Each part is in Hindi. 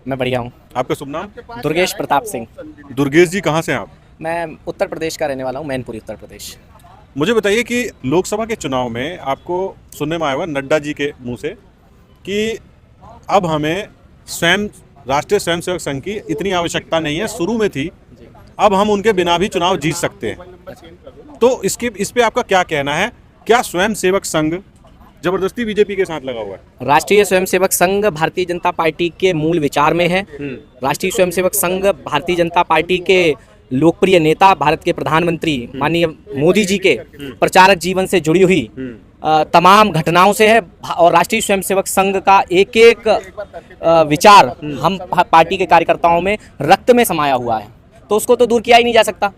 मैं बढ़िया हूँ। आपका शुभ नाम? दुर्गेश प्रताप सिंह। दुर्गेश जी, कहाँ से हैं आप? मैं उत्तर प्रदेश का रहने वाला हूँ, मैनपुरी उत्तर प्रदेश। मुझे बताइए कि लोकसभा के चुनाव में आपको सुनने में आया हुआ नड्डा जी के मुंह से कि अब हमें स्वयं राष्ट्रीय स्वयंसेवक संघ की इतनी आवश्यकता नहीं है, शुरू में थी, अब हम उनके बिना भी चुनाव जीत सकते हैं। तो इस पे आपका क्या कहना है? क्या स्वयंसेवक संघ जबरदस्ती बीजेपी के साथ लगा हुआ है? राष्ट्रीय स्वयंसेवक संघ भारतीय जनता पार्टी के मूल विचार में है। राष्ट्रीय स्वयंसेवक संघ भारतीय जनता पार्टी के लोकप्रिय नेता, भारत के प्रधानमंत्री माननीय मोदी जी के प्रचारक जीवन से जुड़ी हुई तमाम घटनाओं से है। और राष्ट्रीय स्वयंसेवक संघ का एक एक विचार हम पार्टी के कार्यकर्ताओं में रक्त में समाया हुआ है, तो उसको तो दूर किया ही नहीं जा सकता।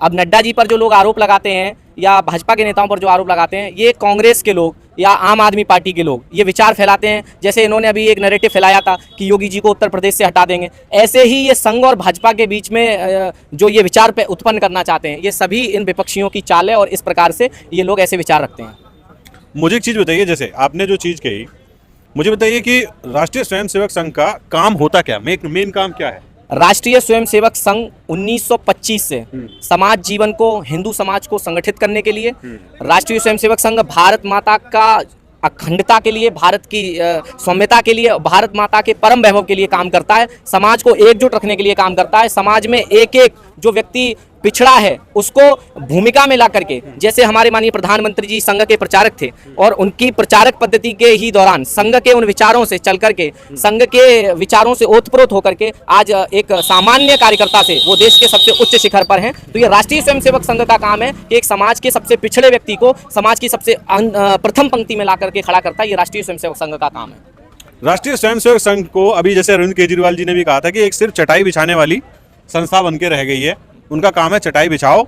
अब नड्डा जी पर जो लोग आरोप लगाते हैं या भाजपा के नेताओं पर जो आरोप लगाते हैं, ये कांग्रेस के लोग या आम आदमी पार्टी के लोग ये विचार फैलाते हैं। जैसे इन्होंने अभी एक नैरेटिव फैलाया था कि योगी जी को उत्तर प्रदेश से हटा देंगे, ऐसे ही ये संघ और भाजपा के बीच में जो ये विचार पे उत्पन्न करना चाहते हैं, ये सभी इन विपक्षियों की चाल है और इस प्रकार से ये लोग ऐसे विचार रखते हैं। मुझे एक चीज़ बताइए, जैसे आपने जो चीज़ कही, मुझे बताइए कि राष्ट्रीय स्वयंसेवक संघ का काम होता क्या, मेन काम क्या है? राष्ट्रीय स्वयंसेवक संघ 1925 से समाज जीवन को, हिंदू समाज को संगठित करने के लिए, राष्ट्रीय स्वयंसेवक संघ भारत माता का अखंडता के लिए, भारत की सौम्यता के लिए, भारत माता के परम वैभव के लिए काम करता है। समाज को एकजुट रखने के लिए काम करता है। समाज में एक एक जो व्यक्ति पिछड़ा है उसको भूमिका में ला करके, जैसे हमारे माननीय प्रधानमंत्री जी संघ के प्रचारक थे और उनकी प्रचारक पद्धति के ही दौरान संघ के उन विचारों से चल करके, संघ के विचारों से ओतप्रोत होकर के आज एक सामान्य कार्यकर्ता से वो देश के सबसे उच्च शिखर पर हैं। तो ये राष्ट्रीय स्वयंसेवक संघ का काम है कि एक समाज के सबसे पिछड़े व्यक्ति को समाज की सबसे प्रथम पंक्ति में ला करके खड़ा करता है। ये राष्ट्रीय स्वयंसेवक संघ का काम है। राष्ट्रीय स्वयंसेवक संघ को अभी जैसे अरविंद केजरीवाल जी ने भी कहा था कि एक सिर्फ चटाई बिछाने वाली संस्था बन के रह गई है। उनका काम है चटाई बिछाओ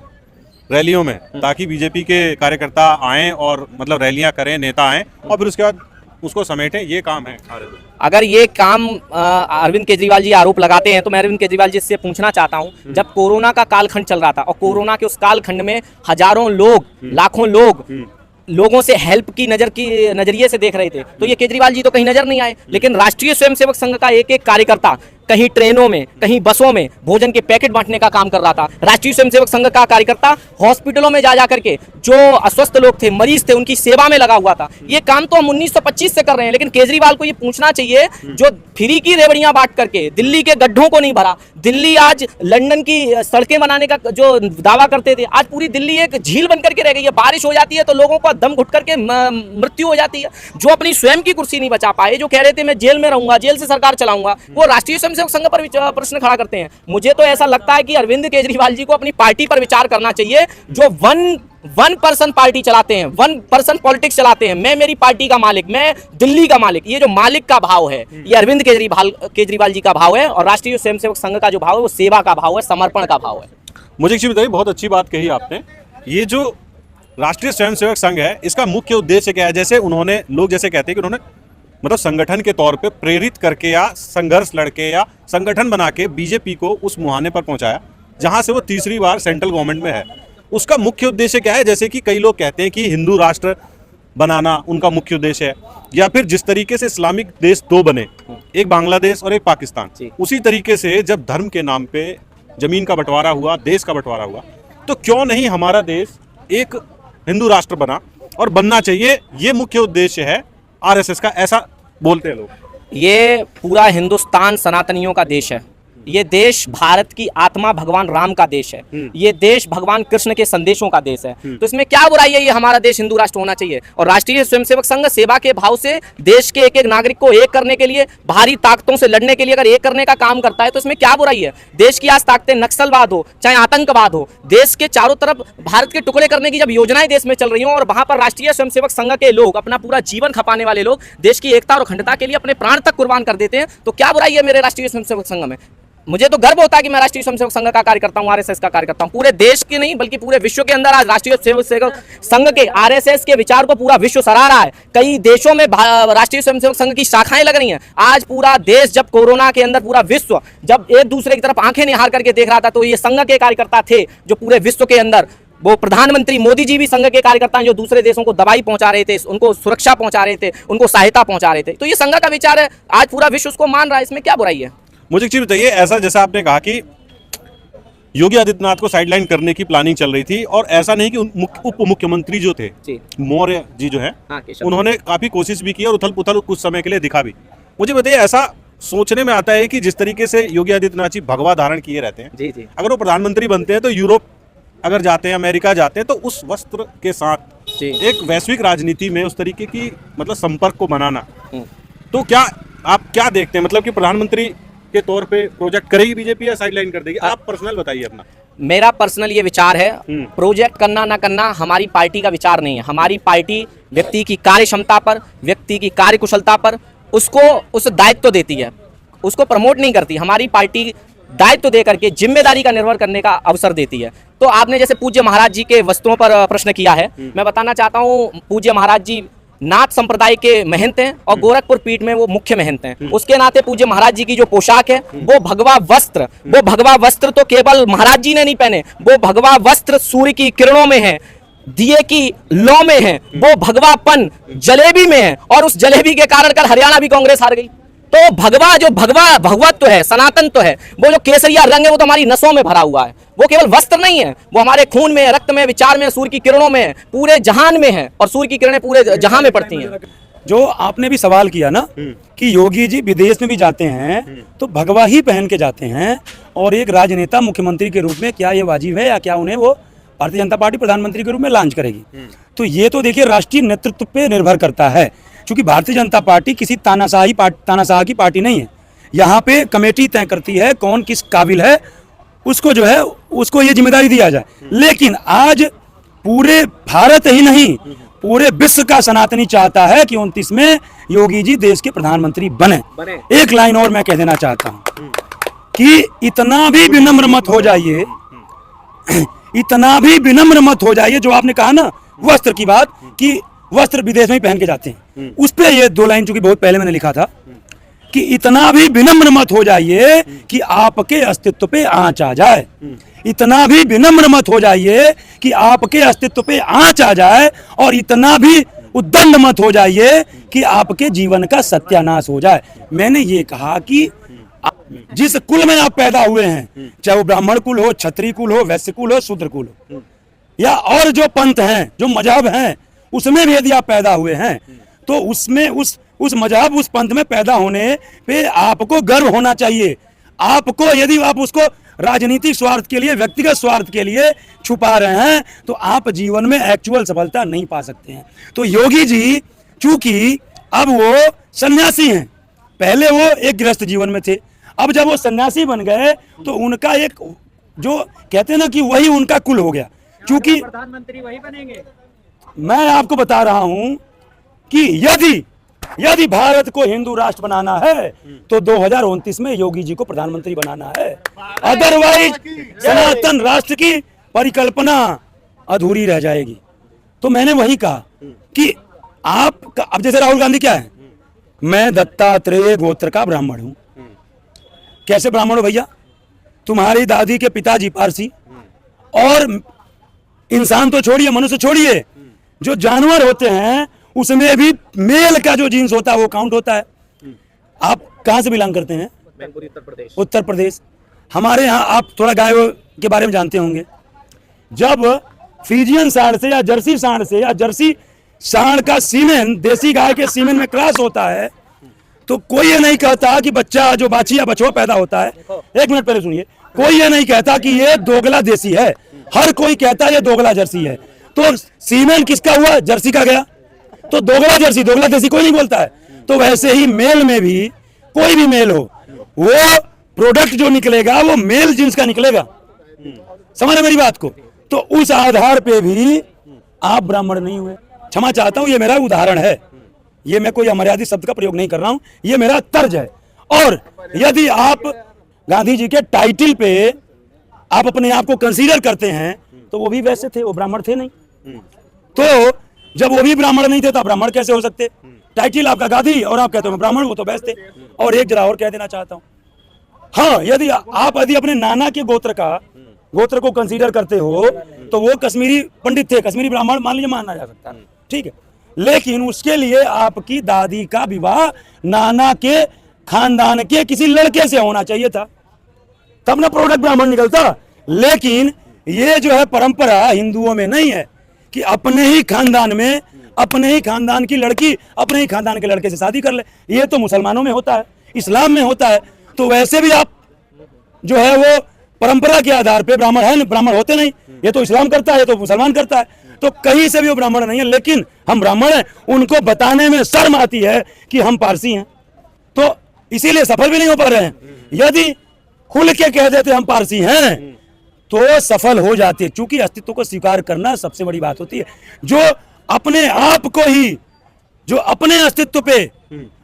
रैलियों में, ताकि बीजेपी के कार्यकर्ता आएं और मतलब रैलियां करें, नेता आएं और फिर उसके बाद उसको समेटें, ये काम है। अगर ये काम अरविंद केजरीवाल जी आरोप लगाते हैं तो मैं अरविंद केजरीवाल जी से पूछना चाहता हूं, जब कोरोना का कालखंड चल रहा था और कोरोना के उस कालखंड में हजारों लोग, लाखों लोग लोगों से हेल्प की नजरिए से देख रहे थे, तो ये केजरीवाल जी तो कहीं नजर नहीं आए। लेकिन राष्ट्रीय स्वयंसेवक संघ का एक एक कार्यकर्ता कहीं ट्रेनों में, कहीं बसों में भोजन के पैकेट बांटने का काम कर रहा था। राष्ट्रीय स्वयंसेवक संघ का कार्यकर्ता हॉस्पिटलों में जा करके जो अस्वस्थ लोग थे, मरीज थे, उनकी सेवा में लगा हुआ था। ये काम तो हम 1925 से कर रहे हैं। लेकिन केजरीवाल को ये पूछना चाहिए, जो फ्री की रेवड़ियां बांट करके दिल्ली के गड्ढों को नहीं भरा, दिल्ली आज लंदन की सड़कें बनाने का जो दावा करते थे, आज पूरी दिल्ली एक झील बन करके रह गई है। बारिश हो जाती है तो लोगों का दम घुट करके मृत्यु हो जाती है। जो अपनी स्वयं की कुर्सी नहीं बचा पाए, जो कह रहे थे मैं जेल में रहूंगा, जेल से सरकार चलाऊंगा, वो राष्ट्रीय स्वयंसेवक संघ पर प्रश्न खड़ा करते हैं। मुझे तो ऐसा लगता है कि अरविंद केजरीवाल जी को अपनी पार्टी पर विचार करना चाहिए, जो वन पर्सन पार्टी चलाते हैं, वन पर्सन पॉलिटिक्स चलाते हैं। मैं मेरी पार्टी का मालिक, मैं दिल्ली का मालिक, ये जो मालिक का भाव है ये अरविंद केजरीवाल जी का भाव है। और राष्ट्रीय स्वयंसेवक संघ का जो भाव है वो सेवा का भाव है, समर्पण का भाव है। मुझे एक चीज बताइए, बहुत अच्छी बात कही आपने, ये जो राष्ट्रीय स्वयंसेवक संघ है इसका मुख्य उद्देश्य क्या है? जैसे उन्होंने, लोग जैसे कहते हैं कि उन्होंने मतलब संगठन के तौर पे प्रेरित करके या संघर्ष लड़के या संगठन बना के बीजेपी को उस मुहाने पर पहुंचाया जहां से वो तीसरी बार सेंट्रल गवर्नमेंट में है। उसका मुख्य उद्देश्य क्या है? जैसे कि कई लोग कहते हैं कि हिंदू राष्ट्र बनाना उनका मुख्य उद्देश्य है, या फिर जिस तरीके से इस्लामिक देश दो बने, एक बांग्लादेश और एक पाकिस्तान, उसी तरीके से जब धर्म के नाम पे जमीन का बंटवारा हुआ, देश का बंटवारा हुआ, तो क्यों नहीं हमारा देश एक हिंदू राष्ट्र बना और बनना चाहिए? ये मुख्य उद्देश्य है आरएसएस का, ऐसा बोलते हैं लोग। ये पूरा हिंदुस्तान सनातनियों का देश है। ये देश भारत की आत्मा भगवान राम का देश है। ये देश भगवान कृष्ण के संदेशों का देश है। तो इसमें क्या बुराई है? ये हमारा देश हिंदू राष्ट्र होना चाहिए। और राष्ट्रीय स्वयंसेवक संघ सेवा के भाव से देश के एक एक नागरिक को एक करने के लिए, भारी ताकतों से लड़ने के लिए अगर एक करने का काम करता है तो इसमें क्या बुराई है? देश की आज ताकतें नक्सलवाद हो चाहे आतंकवाद हो, देश के चारों तरफ भारत के टुकड़े करने की जब योजनाएं देश में चल रही हो और वहां पर राष्ट्रीय स्वयंसेवक संघ के लोग, अपना पूरा जीवन खपाने वाले लोग देश की एकता और अखंडता के लिए अपने प्राण तक कुर्बान कर देते हैं, तो क्या बुराई है मेरे राष्ट्रीय स्वयंसेवक संघ में? मुझे तो गर्व होता है कि मैं राष्ट्रीय स्वयंसेवक संघ का कार्यकर्ता हूं, आरएसएस का कार्यकर्ता हूं। पूरे देश के नहीं बल्कि पूरे विश्व के अंदर आज राष्ट्रीय स्वयंसेवक संघ के, आरएसएस के विचार को पूरा विश्व सराह रहा है। कई देशों में राष्ट्रीय स्वयंसेवक संघ की शाखाएं लग रही हैं। आज पूरा देश, जब कोरोना के अंदर पूरा विश्व जब एक दूसरे की तरफ आंखें निहार करके देख रहा था, तो ये संघ के कार्यकर्ता थे जो पूरे विश्व के अंदर वो प्रधानमंत्री मोदी जी भी संघ के कार्यकर्ता हैं जो दूसरे देशों को दवाई पहुंचा रहे थे, उनको सुरक्षा पहुंचा रहे थे, उनको सहायता पहुंचा रहे थे। तो ये संघ का विचार है, आज पूरा विश्व उसको मान रहा है, इसमें क्या बुराई है? मुझे एक चीज बताइए, ऐसा जैसा आपने कहा कि योगी आदित्यनाथ को साइडलाइन करने की प्लानिंग चल रही थी, और ऐसा नहीं कि उप मुख्यमंत्री जो थे मौर्य जी जो है, हाँ, उन्होंने काफी कोशिश भी की और उथल पुथल कुछ समय के लिए दिखा भी। मुझे बताइए, ऐसा सोचने में आता है कि जिस तरीके से योगी आदित्यनाथ जी भगवा धारण किए रहते हैं, जी, अगर वो प्रधानमंत्री बनते हैं तो यूरोप अगर जाते हैं, अमेरिका जाते हैं, तो उस वस्त्र के साथ एक वैश्विक राजनीति में उस तरीके की मतलब संपर्क को बनाना, तो क्या आप क्या देखते हैं, मतलब कि प्रधानमंत्री के तौर पे प्रोजेक्ट करेगी बीजेपी या साइडलाइन कर देगी? आप पर्सनल बताइए अपना। मेरा पर्सनल ये विचार है, प्रोजेक्ट करना ना करना हमारी पार्टी का विचार नहीं है। हमारी पार्टी व्यक्ति की कार्य क्षमता पर, व्यक्ति की कार्य कुशलता पर उसको उस दायित्व देती है, उसको प्रमोट नहीं करती। हमारी पार्टी दायित्व दे करके जिम्मेदारी का निर्वहन करने का अवसर देती है। तो आपने जैसे पूज्य महाराज जी के वस्त्रों पर प्रश्न किया है, मैं बताना चाहता हूँ, पूज्य महाराज जी नाथ संप्रदाय के महंत हैं और गोरखपुर पीठ में वो मुख्य महंत हैं। उसके नाते पूज्य महाराज जी की जो पोशाक है वो भगवा वस्त्र तो केवल महाराज जी ने नहीं पहने, वो भगवा वस्त्र सूर्य की किरणों में है, दिए की लौ में है, वो भगवापन जलेबी में है, और उस जलेबी के कारण कल हरियाणा भी कांग्रेस हार गई। तो भगवत्व है, सनातन तो है, वो जो केसरिया रंग है वो तो हमारी नसों में भरा हुआ है। वो केवल वस्त्र नहीं है, वो हमारे खून में, रक्त में, विचार में, सूर्य की किरणों में, पूरे जहान में है, और सूर्य की किरणें पूरे जहां में पड़ती हैं। जो आपने भी सवाल किया ना कि योगी जी विदेश में भी जाते हैं तो भगवा ही पहन के जाते हैं, और एक राजनेता मुख्यमंत्री के रूप में क्या ये वाजिब है, या क्या उन्हें वो भारतीय जनता पार्टी प्रधानमंत्री के रूप में लॉन्च करेगी? तो ये तो देखिए राष्ट्रीय नेतृत्व पे निर्भर करता है, क्योंकि भारतीय जनता पार्टी किसी तानाशाह की पार्टी नहीं है। यहाँ पे कमेटी तय करती है कौन किस काबिल है, उसको जो है उसको ये जिम्मेदारी दिया जाए। लेकिन आज पूरे भारत ही नहीं, पूरे विश्व का सनातनी चाहता है कि 29 में योगी जी देश के प्रधानमंत्री बने। एक लाइन और मैं कह देना चाहता हूँ कि इतना भी विनम्र मत हो जाइए, इतना भी विनम्र मत हो जाइए। जो आपने कहा ना वस्त्र की बात, कि वस्त्र विदेश में ही पहन के जाते हैं, उस पे ये 2 लाइन चूंकि बहुत पहले मैंने लिखा था कि इतना भी विनम्र मत हो जाइए कि आपके अस्तित्व पे आंच आ जाए। इतना भी विनम्र मत हो जाइए कि आपके अस्तित्व पे आंच आ जाए, और इतना भी उद्दंड मत हो जाइए कि आपके जीवन का सत्यानाश हो जाए। मैंने ये कहा कि जिस कुल में आप पैदा हुए हैं, चाहे वो ब्राह्मण कुल हो, क्षत्रिय कुल हो, वैश्य कुल हो, शूद्र कुल हो, या और जो पंथ हैं, जो मजहब हैं, उसमें भी यदि आप पैदा हुए हैं तो उसमें उस मजहब, उस पंथ में पैदा होने पे आपको गर्व होना चाहिए। आपको यदि आप उसको राजनीतिक स्वार्थ के लिए, व्यक्तिगत स्वार्थ के लिए छुपा रहे हैं तो आप जीवन में एक्चुअल सफलता नहीं पा सकते हैं। तो योगी जी चूंकि अब वो सन्यासी हैं, पहले वो एक गृहस्थ जीवन में थे, अब जब वो सन्यासी बन गए तो उनका एक जो कहते हैं ना कि वही उनका कुल हो गया। क्योंकि प्रधानमंत्री वही बनेंगे। मैं आपको बता रहा हूं कि यदि भारत को हिंदू राष्ट्र बनाना है तो 2029 में योगी जी को प्रधानमंत्री बनाना है, अदरवाइज सनातन राष्ट्र की परिकल्पना अधूरी रह जाएगी। तो मैंने वही कहा कि आप, अब जैसे राहुल गांधी क्या है, मैं दत्तात्रेय गोत्र का ब्राह्मण हूं। कैसे ब्राह्मण हो भैया? तुम्हारी दादी के पिताजी पारसी, और इंसान तो छोड़िए, मनुष्य छोड़िए, जो जानवर होते हैं उसमें भी मेल का जो जीन्स होता है वो काउंट होता है। आप कहां से बिलोंग करते हैं? उत्तर प्रदेश। हमारे यहाँ आप थोड़ा गाय के बारे में जानते होंगे। जब फ्रीजियन सांड से या जर्सी सांड से या जर्सी सांड का सीमेन देसी गाय के सीमेन में क्रॉस होता है तो कोई ये नहीं कहता कि बच्चा जो बाछी या बछवा पैदा होता है, एक मिनट पहले सुनिए, कोई ये नहीं कहता कि ये दोगला देसी है, हर कोई कहता है ये दोगला जर्सी है। तो सीमेन किसका हुआ? जर्सी का गया, तो दोगला जर्सी, दोगला देसी कोई नहीं बोलता है। तो वैसे ही मेल में भी कोई भी मेल हो, वो प्रोडक्ट जो निकलेगा वो मेल जींस का निकलेगा। समझ रहे मेरी बात को? तो उस आधार पे भी आप ब्राह्मण नहीं हुए। क्षमा चाहता हूं, ये मेरा उदाहरण है, ये मैं कोई अमर्यादित शब्द का प्रयोग नहीं कर रहा हूं, ये मेरा तर्ज है। और यदि आप गांधी जी के टाइटल पे आप अपने आप को कंसीडर करते हैं तो वो भी वैसे थे, वो ब्राह्मण थे नहीं। तो जब वो भी ब्राह्मण नहीं थे तो ब्राह्मण कैसे हो सकते? टाइटल आपका गांधी और आप कहते हो मैं ब्राह्मण, वो तो वैसे थे। और एक जरा और कह देना चाहता हूं, हाँ, यदि अपने नाना के गोत्र का गोत्र को कंसीडर करते हो तो वो कश्मीरी पंडित थे, कश्मीरी ब्राह्मण मान लीजिए, माना जा सकता है, ठीक है। लेकिन उसके लिए आपकी दादी का विवाह नाना के खानदान के किसी लड़के से होना चाहिए था, तब ना प्रोडक्ट ब्राह्मण निकलता। लेकिन ये जो है परंपरा हिंदुओं में नहीं है कि अपने ही खानदान में, अपने ही खानदान की लड़की अपने ही खानदान के लड़के से शादी कर ले। ये तो मुसलमानों में होता है, इस्लाम में होता है। तो वैसे भी आप जो है वो परंपरा के आधार पे ब्राह्मण है, ब्राह्मण होते नहीं। ये तो इस्लाम करता है, ये तो मुसलमान करता है, तो कहीं से भी वो ब्राह्मण नहीं है। लेकिन हम ब्राह्मण हैं, उनको बताने में शर्म आती है कि हम पारसी हैं, तो इसीलिए सफल भी नहीं हो पा रहे हैं। यदि खुल के कह देते हम पारसी हैं तो सफल हो जाते। चूंकि अस्तित्व को स्वीकार करना सबसे बड़ी बात होती है। जो अपने आप को ही, जो अपने अस्तित्व पे,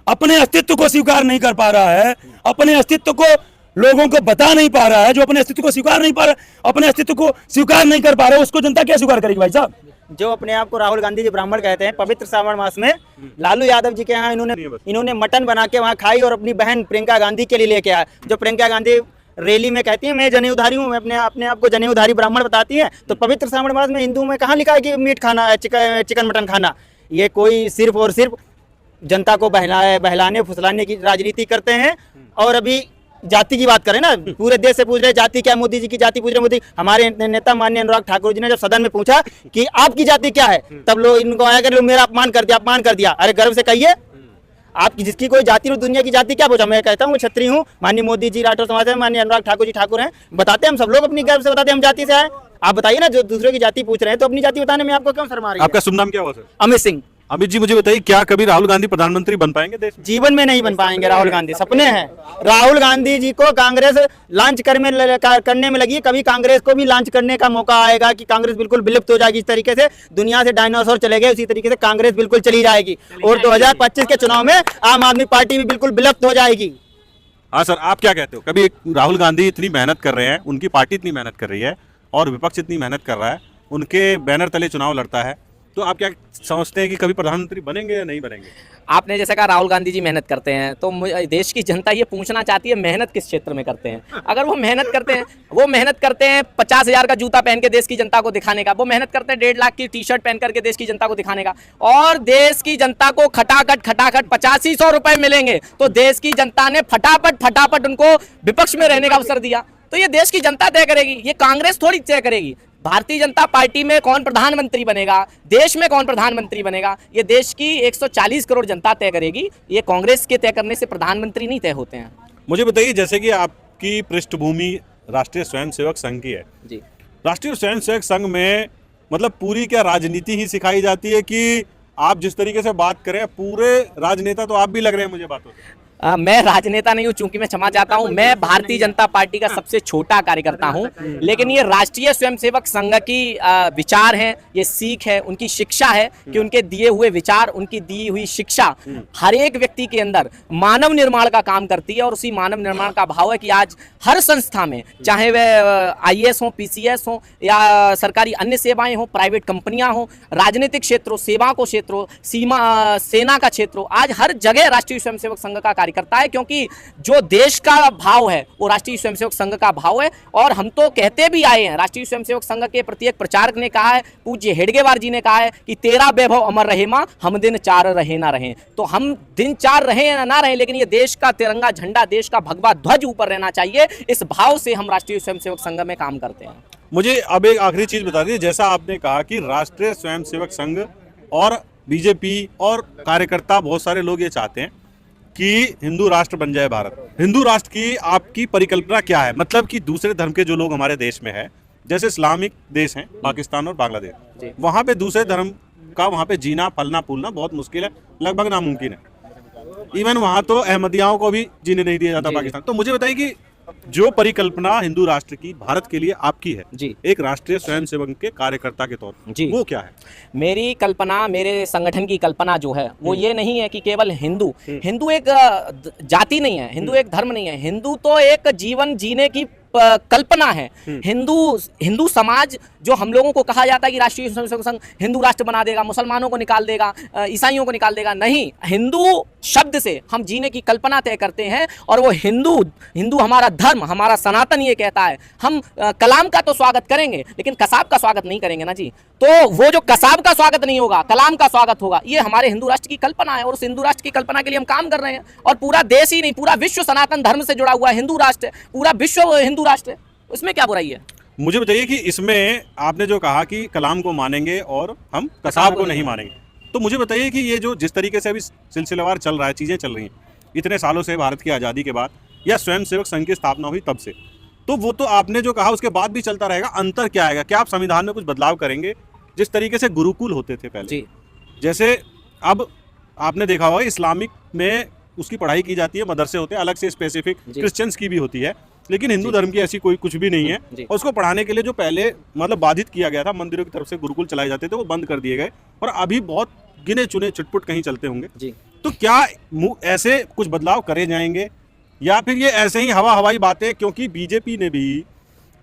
अपने अस्तित्व को स्वीकार नहीं कर पा रहा है, अपने अस्तित्व को लोगों को बता नहीं पा रहा है, जो अपने अस्तित्व को स्वीकार नहीं पा रहा, अपने अस्तित्व को स्वीकार नहीं कर पा रहा है, उसको जनता क्या स्वीकार करेगी भाई साहब? जो अपने आप को राहुल गांधी जी ब्राह्मण कहते हैं, पवित्र श्रावण मास में लालू यादव जी के यहाँ इन्होंने मटन बना के वहाँ खाई और अपनी बहन प्रियंका गांधी के लिए लेके आए। जो प्रियंका गांधी रैली में कहती है मैं जनेऊधारी हूँ, मैं अपने आप को जनेऊधारी ब्राह्मण बताती है, तो पवित्र श्रावण मास में हिंदू में कहाँ लिखा है कि मीट खाना, चिकन मटन खाना? ये कोई सिर्फ और सिर्फ जनता को बहलाने फुसलाने की राजनीति करते हैं। और अभी जाति की बात करें ना, पूरे देश से पूछ रहे जाति क्या, मोदी जी की जाति पूछ रहे। मोदी, हमारे नेता माननीय अनुराग ठाकुर जी ने जब सदन में पूछा कि आपकी जाति क्या है, तब लोग इनको आया कि मेरा अपमान कर दिया। अरे गर्व से कहिए, आपकी जिसकी कोई जाति हो, दुनिया की जाति क्या पूछा? मैं कहता हूँ क्षत्रिय हूँ, माननीय मोदी जी राठौर समाज है, माननीय अनुराग ठाकुर जी ठाकुर हैं, बताते हैं हम सब लोग अपनी गर्व से बताते हैं हम जाति से आए। आप बताइए ना, जो दूसरे की जाति पूछ रहे हैं तो अपनी जाति बताने में आपको क्यों शर्म आ रही है? आपका शुभ नाम क्या हुआ सर? अमित सिंह। अमित जी, मुझे बताइए, क्या कभी राहुल गांधी प्रधानमंत्री बन पाएंगे देश में? जीवन में नहीं बन पाएंगे राहुल गांधी, सपने हैं। राहुल गांधी जी को कांग्रेस लॉन्च करने में लगी, कभी कांग्रेस को भी लॉन्च करने का मौका आएगा कि कांग्रेस बिल्कुल विलुप्त हो जाएगी। इस तरीके से दुनिया से डायनासोर चले गए, उसी तरीके से कांग्रेस बिल्कुल चली जाएगी और 2025 के चुनाव में आम आदमी पार्टी भी बिल्कुल विलुप्त हो जाएगी। हाँ सर, आप क्या कहते हो? कभी राहुल गांधी इतनी मेहनत कर रहे हैं, उनकी पार्टी इतनी मेहनत कर रही है और विपक्ष इतनी मेहनत कर रहा है, उनके बैनर तले चुनाव लड़ता है, तो आप क्या समझते हैं कि कभी प्रधानमंत्री बनेंगे या नहीं बनेंगे? आपने जैसे कहा राहुल गांधी जी मेहनत करते हैं, तो देश की जनता ये पूछना चाहती है मेहनत किस क्षेत्र में करते हैं। अगर वो मेहनत करते हैं 50,000 का जूता पहन के देश की जनता को दिखाने का, वो मेहनत करते हैं 1.5 लाख की टी शर्ट पहन करके देश की जनता को दिखाने का, और देश की जनता को खटाखट 8500 रुपए मिलेंगे, तो देश की जनता ने फटाफट उनको विपक्ष में रहने का अवसर दिया। तो ये देश की जनता तय करेगी, ये कांग्रेस थोड़ी तय करेगी। भारतीय जनता पार्टी में कौन प्रधानमंत्री बनेगा, देश में कौन प्रधानमंत्री बनेगा, ये देश की 140 करोड़ जनता तय करेगी। ये कांग्रेस के तय करने से प्रधानमंत्री नहीं तय होते हैं। मुझे बताइए, जैसे कि आपकी पृष्ठभूमि राष्ट्रीय स्वयंसेवक संघ की है जी, राष्ट्रीय स्वयंसेवक संघ में मतलब पूरी क्या राजनीति ही सिखाई जाती है कि आप जिस तरीके से बात करें पूरे राजनेता तो आप भी लग रहे हैं मुझे बातों से? मैं राजनेता नहीं हूँ, चूंकि मैं क्षमा चाहता हूँ, मैं भारतीय जनता पार्टी का सबसे छोटा कार्यकर्ता हूँ। लेकिन ये राष्ट्रीय स्वयंसेवक संघ की विचार हैं, ये सीख है, उनकी शिक्षा है कि उनके दिए हुए विचार, उनकी दी हुई शिक्षा हर एक व्यक्ति के अंदर मानव निर्माण का काम करती है। और उसी मानव निर्माण का भाव है कि आज हर संस्था में, चाहे वह IAS हो, PCS हो या सरकारी अन्य सेवाएं हो, प्राइवेट कंपनियां हो, राजनीतिक क्षेत्र हो, सेवा को क्षेत्र हो, सेना का क्षेत्र हो, आज हर जगह राष्ट्रीय स्वयंसेवक संघ का करता है। क्योंकि जो देश का भाव है वो राष्ट्रीय स्वयंसेवक संघ का भाव है। और हम तो कहते भी आए हैं, राष्ट्रीय स्वयंसेवक संघ के प्रत्येक प्रचारक ने कहा है, पूज्य हेडगेवार जी ने कहा है कि तेरा वैभव अमर रहे मां, हम दिन चार रहे ना रहे। तो हम दिन चार रहे ना रहे, लेकिन ये देश का तिरंगा झंडा, देश का भगवा ध्वज ऊपर रहना चाहिए। इस भाव से हम राष्ट्रीय स्वयंसेवक संघ में काम करते हैं। मुझे अब एक आखिरी चीज बता दीजिए, जैसा आपने कहा कि राष्ट्रीय स्वयंसेवक संघ और बीजेपी और कार्यकर्ता बहुत सारे लोग ये चाहते हैं कि हिंदू राष्ट्र बन जाए भारत। हिंदू राष्ट्र की आपकी परिकल्पना क्या है? मतलब कि दूसरे धर्म के जो लोग हमारे देश में है, जैसे इस्लामिक देश हैं पाकिस्तान और बांग्लादेश, वहाँ पे दूसरे धर्म का वहाँ पे जीना फलना फूलना बहुत मुश्किल है, लगभग नामुमकिन है। इवन वहाँ तो अहमदियाओं को भी जीने नहीं दिया जाता पाकिस्तान। तो मुझे बताइए कि जो परिकल्पना हिंदू राष्ट्र की भारत के लिए आपकी है जी, एक राष्ट्रीय स्वयंसेवक के कार्यकर्ता के तौर पर, वो क्या है? मेरी कल्पना, मेरे संगठन की कल्पना जो है वो ये नहीं है कि केवल हिंदू एक जाति नहीं है, हिंदू एक धर्म नहीं है, हिंदू तो एक जीवन जीने की कल्पना है। हिंदू समाज जो हम लोगों को कहा जाता है कि राष्ट्रीय स्वयंसेवक संघ हिंदू राष्ट्र बना देगा, मुसलमानों को निकाल देगा, ईसाइयों को निकाल देगा, नहीं, हिंदू शब्द से हम जीने की कल्पना तय करते हैं और वो हिंदू हमारा धर्म, हमारा सनातन ये कहता है। हम कलाम का तो स्वागत करेंगे लेकिन कसाब का स्वागत नहीं करेंगे ना जी। तो वो जो कसाब का स्वागत नहीं होगा, कलाम का स्वागत होगा, ये हमारे हिंदू राष्ट्र की कल्पना है और उस हिंदू राष्ट्र की कल्पना के लिए हम काम कर रहे हैं। और पूरा देश ही नहीं, पूरा विश्व सनातन धर्म से जुड़ा हुआ हिंदू राष्ट्र है, पूरा विश्व हिंदू राष्ट्र है, उसमें क्या बुराई है? मुझे बताइए कि इसमें आपने जो कहा कि कलाम को मानेंगे और हम कसाब को नहीं मानेंगे, तो मुझे बताइए कि ये जो जिस तरीके से अभी सिलसिलेवार चल रहा है, चीज़ें चल रही हैं इतने सालों से भारत की आज़ादी के बाद या स्वयंसेवक संघ की स्थापना हुई तब से, तो वो तो आपने जो कहा उसके बाद भी चलता रहेगा। अंतर क्या आएगा? क्या आप संविधान में कुछ बदलाव करेंगे? जिस तरीके से गुरुकुल होते थे पहले जी, जैसे अब आपने देखा होगा इस्लामिक में उसकी पढ़ाई की जाती है, मदरसे होते हैं अलग से, स्पेसिफिक क्रिश्चियंस की भी होती है, लेकिन हिंदू धर्म की ऐसी कोई कुछ भी नहीं है। और उसको पढ़ाने के लिए जो पहले मतलब बाधित किया गया था, मंदिरों की तरफ से गुरुकुल चलाए जाते थे, वो बंद कर दिए गए और अभी बहुत गिने चुने चुटपुट कहीं चलते होंगे जी। तो क्या ऐसे कुछ बदलाव करे जाएंगे या फिर ये ऐसे ही हवाई बातें? क्योंकि बीजेपी ने भी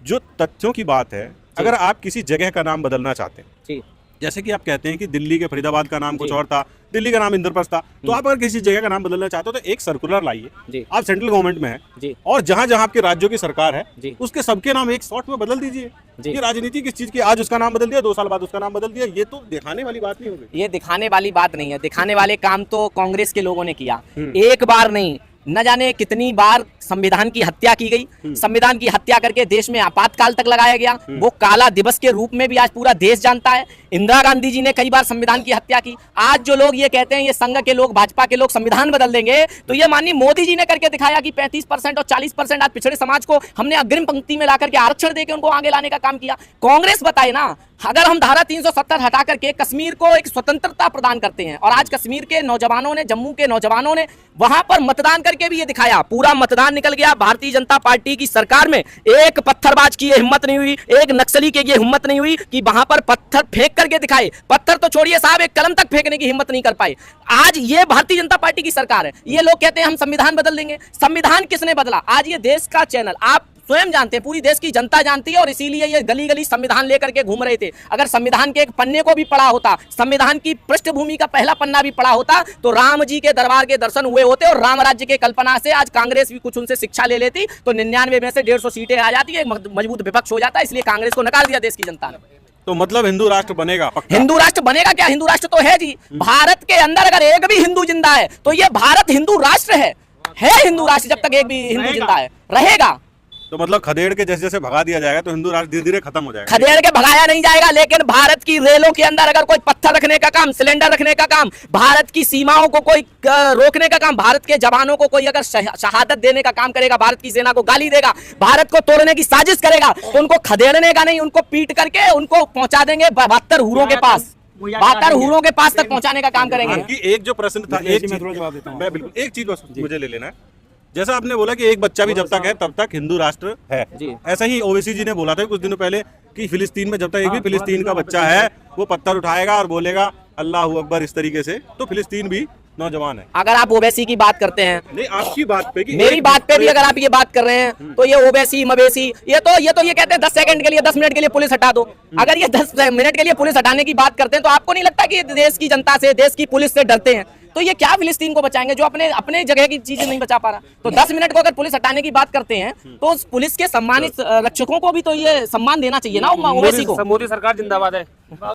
जो तथ्यों की बात है, अगर आप किसी जगह का नाम बदलना चाहते हैं जी, जैसे कि आप कहते हैं कि दिल्ली के फरीदाबाद का नाम कुछ और था, दिल्ली का नाम इंद्रप्रस्थ था, तो आप अगर किसी जगह का नाम बदलना चाहते हो तो एक सर्कुलर लाइए। आप सेंट्रल गवर्नमेंट में है और जहां जहां आपके राज्यों की सरकार है उसके सबके नाम एक शॉट में बदल दीजिए। ये राजनीति किस चीज की? आज उसका नाम बदल दिया, 2 साल बाद उसका नाम बदल दिया, ये तो दिखाने वाली बात नहीं होगी। ये दिखाने वाली बात नहीं है। दिखाने वाले काम तो कांग्रेस के लोगों ने किया, एक बार नहीं, न जाने कितनी बार संविधान की हत्या की गई। संविधान की हत्या करके देश में आपातकाल तक लगाया गया, वो काला दिवस के रूप में भी आज पूरा देश जानता है। इंदिरा गांधी जी ने कई बार संविधान की हत्या की। आज जो लोग ये कहते हैं, ये संघ के लोग, भाजपा के लोग संविधान बदल देंगे, तो ये माननीय मोदी जी ने करके दिखाया कि 35% और 40% आज पिछड़े समाज को हमने अग्रिम पंक्ति में ला करके आरक्षण देकर उनको आगे लाने का काम किया। कांग्रेस बताए ना, अगर हम धारा 370 हटा करके कश्मीर को एक स्वतंत्रता प्रदान करते हैं और आज कश्मीर के नौजवानों ने, जम्मू के नौजवानों ने वहां पर मतदान करके भी ये दिखाया, पूरा मतदान निकल गया। भारतीय जनता पार्टी की सरकार में एक पत्थरबाज की ये हिम्मत नहीं हुई, एक नक्सली की ये हिम्मत नहीं हुई कि वहां पर पत्थर फेंक करके दिखाए। पत्थर तो छोड़िए साहब, एक कलम तक फेंकने की हिम्मत नहीं कर पाए। आज ये भारतीय जनता पार्टी की सरकार है। ये लोग कहते हैं हम संविधान बदल देंगे। संविधान किसने बदला? आज ये देश का चैनल आप स्वयं जानते हैं, पूरी देश की जनता जानती है और इसीलिए ये गली गली संविधान लेकर के घूम रहे थे। अगर संविधान के एक पन्ने को भी पढ़ा होता, संविधान की पृष्ठभूमि का पहला पन्ना भी पढ़ा होता, तो राम जी के दरबार के दर्शन हुए होते और राम राज्य के कल्पना से आज कांग्रेस भी कुछ उनसे शिक्षा ले लेती, तो 99 में से 150 सीटें आ जाती है, मजबूत विपक्ष हो जाता है। इसलिए कांग्रेस को नकार दिया देश की जनता ने। तो मतलब हिंदू राष्ट्र बनेगा पक्का? हिंदू राष्ट्र बनेगा क्या? हिंदू राष्ट्र तो है जी। भारत के अंदर अगर एक भी हिंदू जिंदा है तो ये भारत हिंदू राष्ट्र है हिंदू राष्ट्र। जब तक एक भी हिंदू जिंदा है रहेगा। तो मतलब खदेड़ के जैसे जैसे भगा दिया जाएगा तो हिंदू राष्ट्र धीरे धीरे खत्म हो जाएगा। खदेड़ के भगाया नहीं जाएगा, लेकिन भारत की रेलों के अंदर अगर कोई पत्थर रखने का काम, सिलेंडर रखने का काम, भारत की सीमाओं को कोई रोकने का काम, भारत के जवानों को कोई अगर शहादत देने का काम करेगा, भारत की सेना को गाली देगा, भारत को तोड़ने की साजिश करेगा, तो उनको खदेड़ने का नहीं, उनको पीट करके उनको पहुंचा देंगे 72 हूरों के पास, 72 हूरों के पास तक पहुंचाने का काम करेंगे। एक जो प्रश्न था, मैं बिल्कुल एक चीज मुझे ले लेना है। जैसा आपने बोला कि एक बच्चा भी जब तक है तब तक हिंदू राष्ट्र है, ऐसा ही ओवैसी जी ने बोला था कुछ दिनों पहले कि फिलिस्तीन में जब तक एक भी फिलिस्तीन का बच्चा है वो पत्थर उठाएगा और बोलेगा अल्लाह अकबर, इस तरीके से, तो फिलिस्तीन भी नौजवान है। अगर आप ओवैसी की बात करते हैं, नहीं आपकी बात पे कि मेरी बात पे भी अगर आप ये बात कर रहे हैं, तो ये ओवैसी मवेशी, ये कहते हैं 10 सेकंड के लिए, 10 मिनट के लिए पुलिस हटा दो। अगर ये 10 मिनट के लिए पुलिस हटाने की बात करते हैं तो आपको नहीं लगता कि देश की जनता से, देश की पुलिस से डरते हैं? तो ये क्या फिलिस्तीन को बचाएंगे जो अपने जगह की चीजें नहीं बचा पा रहा? तो 10 मिनट को अगर पुलिस हटाने की बात करते हैं तो उस पुलिस के सम्मानित रक्षकों को भी तो ये सम्मान देना चाहिए ना ओवैसी को। मोदी सरकार जिंदाबाद है।